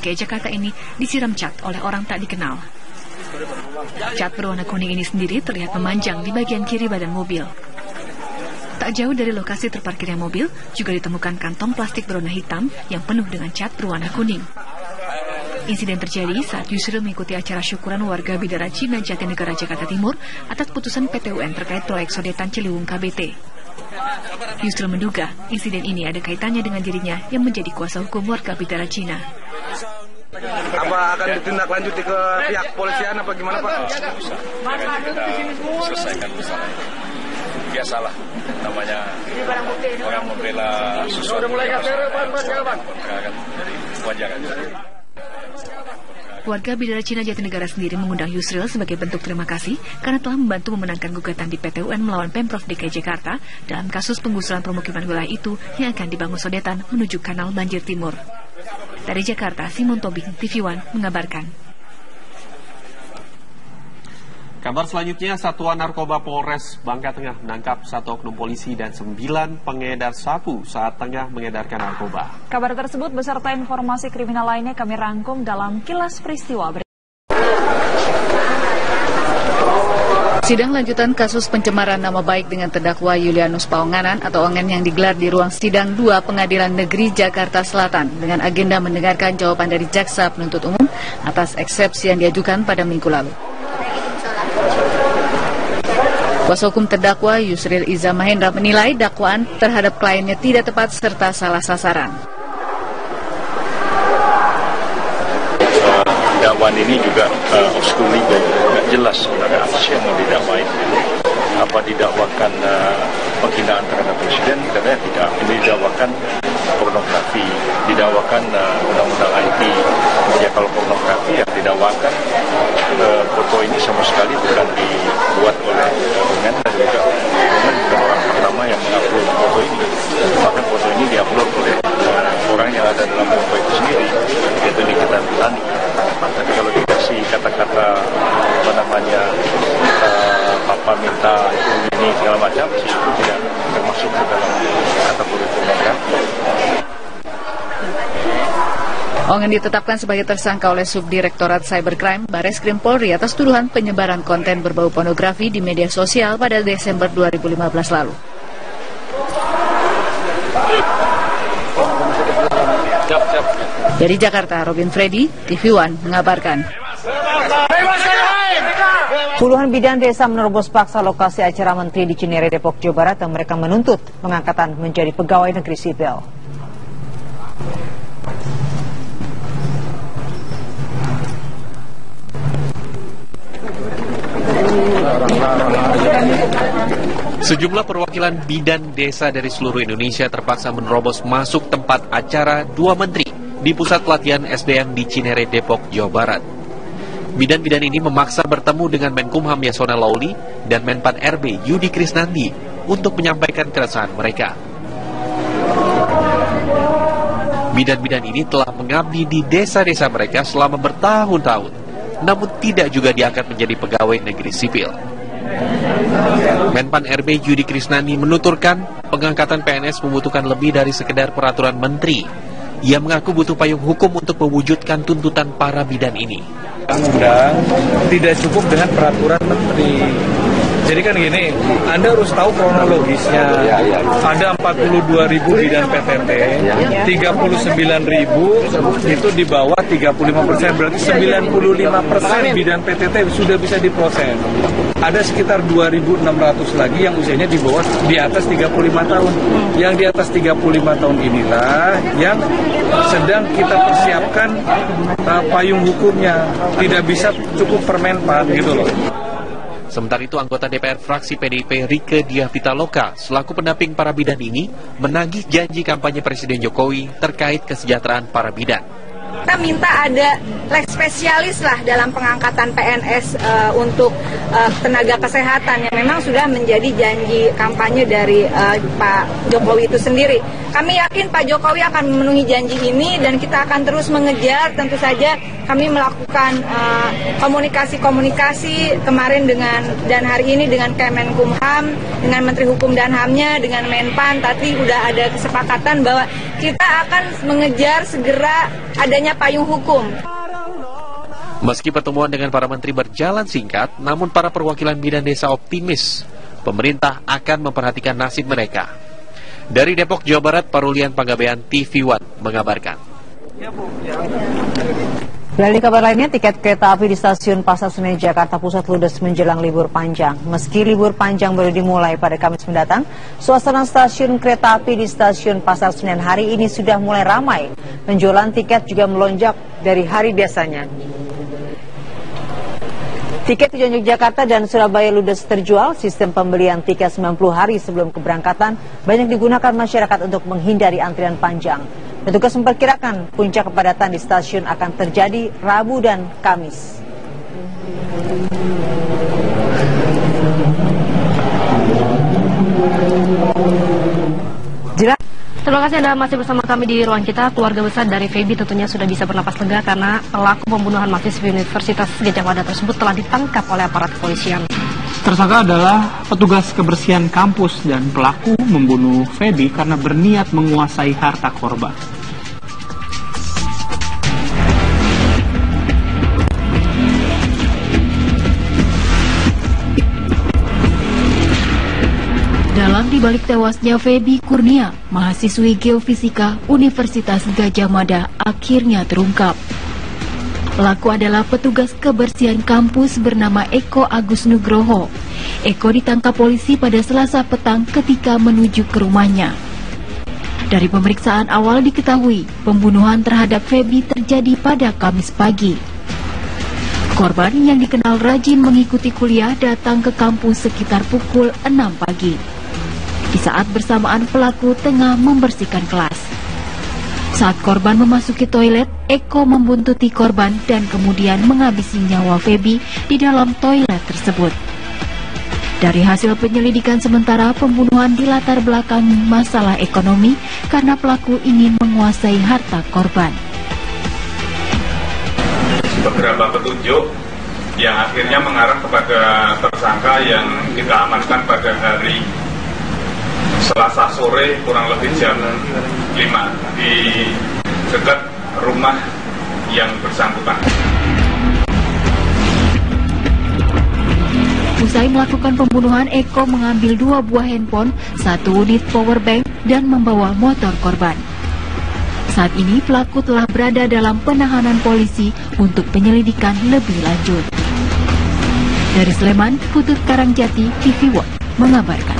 DKI Jakarta ini disiram cat oleh orang tak dikenal. Cat berwarna kuning ini sendiri terlihat memanjang di bagian kiri badan mobil. Tak jauh dari lokasi terparkirnya mobil, juga ditemukan kantong plastik berwarna hitam yang penuh dengan cat berwarna kuning. Insiden terjadi saat Yusril mengikuti acara syukuran warga Bidara Cina Jatinegara Jakarta Timur atas putusan PT UN terkait proyek Sodetan Ciliwung KBT. Yusril menduga insiden ini ada kaitannya dengan dirinya yang menjadi kuasa hukum warga Bidara Cina. Apa akan ditindaklanjuti ke pihak polisian apa gimana Pak? Selesaikan masalah. Biasalah namanya orang membela sesuatu. Wajar aja. Warga Bidara Cina Jatinegara sendiri mengundang Yusril sebagai bentuk terima kasih karena telah membantu memenangkan gugatan di PT UN melawan Pemprov DKI Jakarta dalam kasus penggusuran permukiman wilayah itu yang akan dibangun sodetan menuju Kanal Banjir Timur. Dari Jakarta, Simon Tobing, TV One mengabarkan. Kabar selanjutnya, Satuan Narkoba Polres Bangka Tengah menangkap 1 oknum polisi dan 9 pengedar sabu saat tengah mengedarkan narkoba. Kabar tersebut beserta informasi kriminal lainnya kami rangkum dalam Kilas Peristiwa. Sidang lanjutan kasus pencemaran nama baik dengan terdakwa Yulianus Paonganan atau Ongen yang digelar di ruang sidang 2 Pengadilan Negeri Jakarta Selatan dengan agenda mendengarkan jawaban dari jaksa penuntut umum atas eksepsi yang diajukan pada minggu lalu. Kuasa hukum terdakwa Yusril Iza Mahendra menilai dakwaan terhadap kliennya tidak tepat serta salah sasaran. Dakwaan ini juga obskur legal, nggak jelas sebenarnya apa sih yang mau didakwain. Apa didakwakan penghinaan terhadap presiden? Katanya tidak. Ini didakwakan pornografi, didakwakan undang-undang IT. Ya kalau pornografi yang didakwakan foto ini sama sekali bukan dibuat oleh Ongen dan juga Ongen bukan orang pertama yang mengupload foto ini. Bahkan foto ini diupload oleh orang yang ada dalam foto itu sendiri, yaitu Nikita Mirzani. Tapi kalau dikasih kata-kata apa namanya papa minta ini segala macam, itu tidak termasuk ke dalam kategori pornografi. Ongen ditetapkan sebagai tersangka oleh Subdirektorat Cybercrime Bareskrim Polri atas tuduhan penyebaran konten berbau pornografi di media sosial pada Desember 2015 lalu. Dari Jakarta, Robin Freddy, TV One mengabarkan. Puluhan bidan desa menerobos paksa lokasi acara menteri di Cinere, Depok, Jawa Barat dan mereka menuntut pengangkatan menjadi pegawai negeri sipil. Sejumlah perwakilan bidan desa dari seluruh Indonesia terpaksa menerobos masuk tempat acara 2 menteri di pusat pelatihan SDM di Cinere, Depok, Jawa Barat. Bidan-bidan ini memaksa bertemu dengan Menkumham Yasona Lauli dan Menpan RB Yudi Krisnandi untuk menyampaikan keresahan mereka. Bidan-bidan ini telah mengabdi di desa-desa mereka selama bertahun-tahun, namun tidak juga diangkat menjadi pegawai negeri sipil. Menpan RB Yudi Krisnandi menuturkan pengangkatan PNS membutuhkan lebih dari sekedar peraturan menteri. Ia mengaku butuh payung hukum untuk mewujudkan tuntutan para bidan ini. Undang tidak cukup dengan peraturan menteri. Jadi kan gini, Anda harus tahu kronologisnya. Ada 42.000 bidan PTT, 39.000 itu di bawah 35%, berarti 95% bidan PTT sudah bisa diproses. Ada sekitar 2.600 lagi yang usianya di bawah, di atas 35 tahun. Yang di atas 35 tahun inilah yang sedang kita persiapkan payung hukumnya. Tidak bisa cukup permenpan gitu loh. Sementara itu, anggota DPR fraksi PDIP Rieke Diah Pitaloka selaku pendamping para bidan ini menagih janji kampanye Presiden Jokowi terkait kesejahteraan para bidan. Kita minta ada leg spesialis lah dalam pengangkatan PNS untuk tenaga kesehatan yang memang sudah menjadi janji kampanye dari Pak Jokowi itu sendiri. Kami yakin Pak Jokowi akan memenuhi janji ini dan kita akan terus mengejar. Tentu saja kami melakukan komunikasi kemarin dan hari ini dengan Kemenkumham, dengan Menteri Hukum dan HAM-nya, dengan Menpan. Tadi udah ada kesepakatan bahwa kita akan mengejar segera adanya payung hukum. Meski pertemuan dengan para menteri berjalan singkat, namun para perwakilan bidan desa optimis pemerintah akan memperhatikan nasib mereka. Dari Depok, Jawa Barat, Parulian Panggabean, TV One mengabarkan. Dari kabar lainnya, tiket kereta api di stasiun Pasar Senen Jakarta Pusat ludes menjelang libur panjang. Meski libur panjang baru dimulai pada Kamis mendatang, suasana stasiun kereta api di stasiun Pasar Senen hari ini sudah mulai ramai. Penjualan tiket juga melonjak dari hari biasanya. Tiket tujuan Yogyakarta dan Surabaya ludes terjual. Sistem pembelian tiket 90 hari sebelum keberangkatan banyak digunakan masyarakat untuk menghindari antrian panjang. Petugas memperkirakan puncak kepadatan di stasiun akan terjadi Rabu dan Kamis. Terima kasih Anda masih bersama kami di ruang kita. Keluarga besar dari Feby tentunya sudah bisa bernapas lega karena pelaku pembunuhan mahasiswa Universitas Gadjah Mada tersebut telah ditangkap oleh aparat kepolisian. Tersangka adalah petugas kebersihan kampus dan pelaku membunuh Feby karena berniat menguasai harta korban. Dalam dibalik tewasnya Feby Kurnia, mahasiswi geofisika Universitas Gadjah Mada akhirnya terungkap. Pelaku adalah petugas kebersihan kampus bernama Eko Agus Nugroho. Eko ditangkap polisi pada Selasa petang ketika menuju ke rumahnya. Dari pemeriksaan awal diketahui, pembunuhan terhadap Feby terjadi pada Kamis pagi. Korban yang dikenal rajin mengikuti kuliah datang ke kampus sekitar pukul 6 pagi. Di saat bersamaan pelaku tengah membersihkan kelas. Saat korban memasuki toilet, Eko membuntuti korban dan kemudian menghabisi nyawa Feby di dalam toilet tersebut. Dari hasil penyelidikan sementara, pembunuhan dilatar belakangi masalah ekonomi karena pelaku ingin menguasai harta korban. Beberapa petunjuk yang akhirnya mengarah kepada tersangka yang kita amankan pada hari Selasa sore kurang lebih jam 5 di dekat rumah yang bersangkutan. Usai melakukan pembunuhan, Eko mengambil 2 buah handphone, 1 unit power bank, dan membawa motor korban. Saat ini pelaku telah berada dalam penahanan polisi untuk penyelidikan lebih lanjut. Dari Sleman, Putut Karangjati, TV One mengabarkan.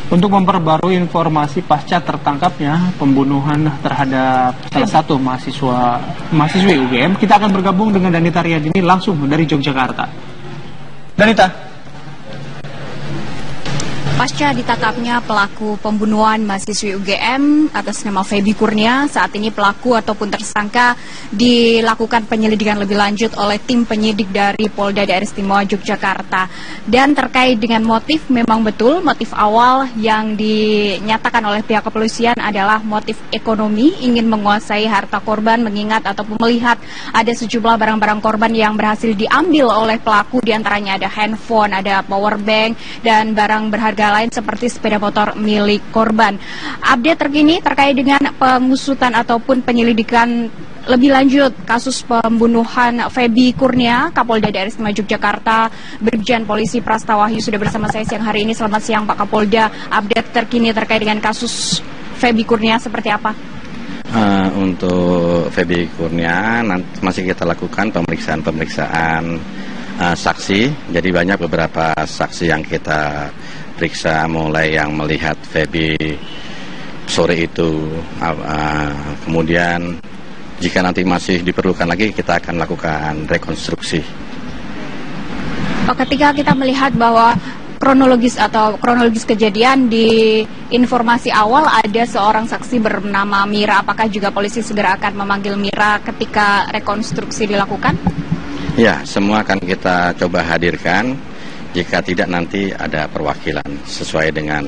Untuk memperbarui informasi pasca tertangkapnya pembunuhan terhadap salah satu mahasiswi UGM, kita akan bergabung dengan Danita Riyadini langsung dari Yogyakarta. Danita. Pasca ditangkapnya pelaku pembunuhan mahasiswi UGM atas nama Feby Kurnia, saat ini pelaku ataupun tersangka dilakukan penyelidikan lebih lanjut oleh tim penyidik dari Polda Daerah Istimewa Yogyakarta. Dan terkait dengan motif, memang betul motif awal yang dinyatakan oleh pihak kepolisian adalah motif ekonomi, ingin menguasai harta korban, mengingat ataupun melihat ada sejumlah barang-barang korban yang berhasil diambil oleh pelaku, diantaranya ada handphone, ada power bank, dan barang berharga lain seperti sepeda motor milik korban. Update terkini terkait dengan pengusutan ataupun penyelidikan lebih lanjut kasus pembunuhan Feby Kurnia, Kapolda Daerah Istimewa Yogyakarta, Brigjen Polisi Prasta Wahyu sudah bersama saya siang hari ini. Selamat siang Pak Kapolda. Update terkini terkait dengan kasus Feby Kurnia seperti apa? Untuk Feby Kurnia masih kita lakukan pemeriksaan saksi. Jadi banyak beberapa saksi yang kita periksa, mulai yang melihat Feby sore itu, kemudian jika nanti masih diperlukan lagi kita akan lakukan rekonstruksi. Ketika kita melihat bahwa kronologis kejadian di informasi awal ada seorang saksi bernama Mira, apakah juga polisi segera akan memanggil Mira ketika rekonstruksi dilakukan? Ya, semua akan kita coba hadirkan. Jika tidak, nanti ada perwakilan sesuai dengan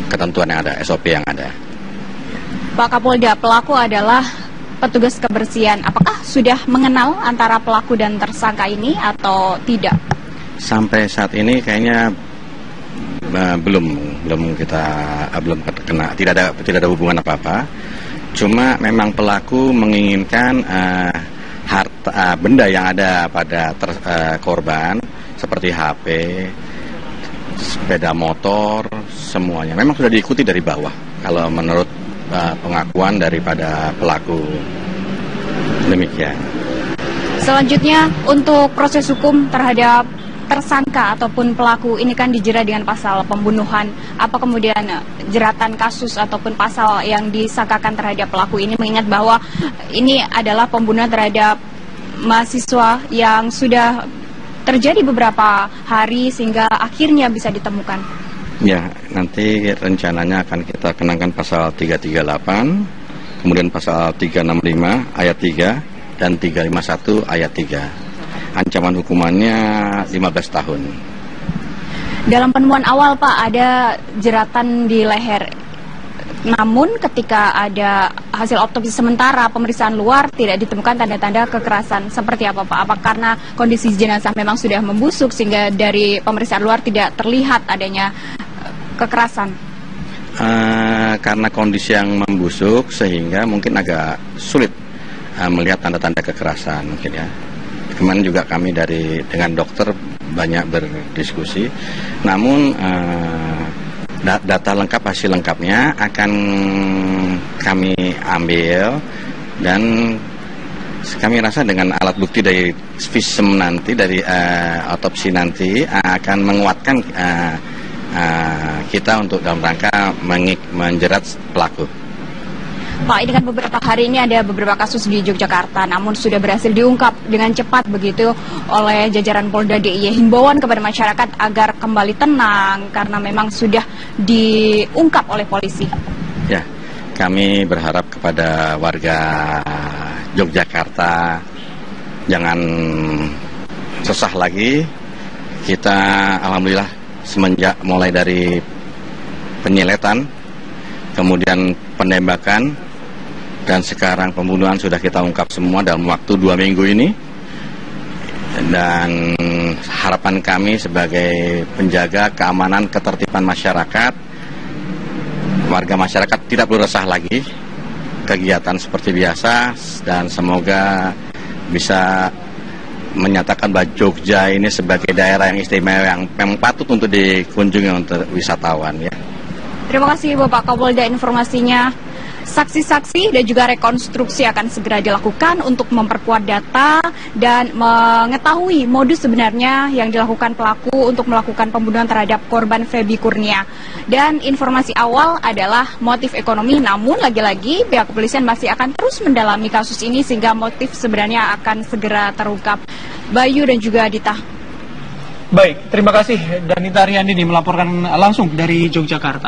ketentuan yang ada, SOP yang ada. Pak Kapolda, pelaku adalah petugas kebersihan. Apakah sudah mengenal antara pelaku dan tersangka ini atau tidak? Sampai saat ini kayaknya belum kena, tidak ada hubungan apa-apa. Cuma memang pelaku menginginkan benda yang ada pada korban seperti HP, sepeda motor, semuanya memang sudah diikuti dari bawah. Kalau menurut pengakuan daripada pelaku, demikian. Selanjutnya untuk proses hukum terhadap tersangka ataupun pelaku ini kan dijerat dengan pasal pembunuhan. Apa kemudian jeratan kasus ataupun pasal yang disangkakan terhadap pelaku ini, mengingat bahwa ini adalah pembunuhan terhadap mahasiswa yang sudah terjadi beberapa hari sehingga akhirnya bisa ditemukan? Ya, nanti rencananya akan kita kenakan pasal 338, kemudian pasal 365 ayat 3 dan 351 ayat 3. Ancaman hukumannya 15 tahun. Dalam penemuan awal, Pak, ada jeratan di leher. Namun ketika ada hasil otopsi sementara, pemeriksaan luar, tidak ditemukan tanda-tanda kekerasan. Seperti apa, Pak? Apa karena kondisi jenazah memang sudah membusuk sehingga dari pemeriksaan luar tidak terlihat adanya kekerasan? Karena kondisi yang membusuk sehingga mungkin agak sulit melihat tanda-tanda kekerasan mungkin ya. Kemarin juga kami dengan dokter banyak berdiskusi, namun data lengkap, hasil lengkapnya akan kami ambil dan kami rasa dengan alat bukti dari visum nanti, dari otopsi nanti akan menguatkan kita untuk dalam rangka menjerat pelaku. Pak, ini kan beberapa hari ini ada beberapa kasus di Yogyakarta, namun sudah berhasil diungkap dengan cepat begitu oleh jajaran Polda DIY. Himbauan kepada masyarakat agar kembali tenang karena memang sudah diungkap oleh polisi. Ya, kami berharap kepada warga Yogyakarta jangan sesah lagi. Kita alhamdulillah semenjak mulai dari penyiletan, kemudian penembakan, dan sekarang pembunuhan sudah kita ungkap semua dalam waktu 2 minggu ini. Dan harapan kami sebagai penjaga keamanan ketertiban masyarakat, warga masyarakat tidak perlu resah lagi, kegiatan seperti biasa, dan semoga bisa menyatakan bahwa Jogja ini sebagai daerah yang istimewa yang memang patut untuk dikunjungi untuk wisatawan ya. Terima kasih Bapak Kapolda informasinya. Saksi-saksi dan juga rekonstruksi akan segera dilakukan untuk memperkuat data dan mengetahui modus sebenarnya yang dilakukan pelaku untuk melakukan pembunuhan terhadap korban Feby Kurnia. Dan informasi awal adalah motif ekonomi, namun lagi-lagi pihak kepolisian masih akan terus mendalami kasus ini sehingga motif sebenarnya akan segera terungkap. Bayu dan juga Dita. Baik, terima kasih Danita Riyandini melaporkan langsung dari Yogyakarta.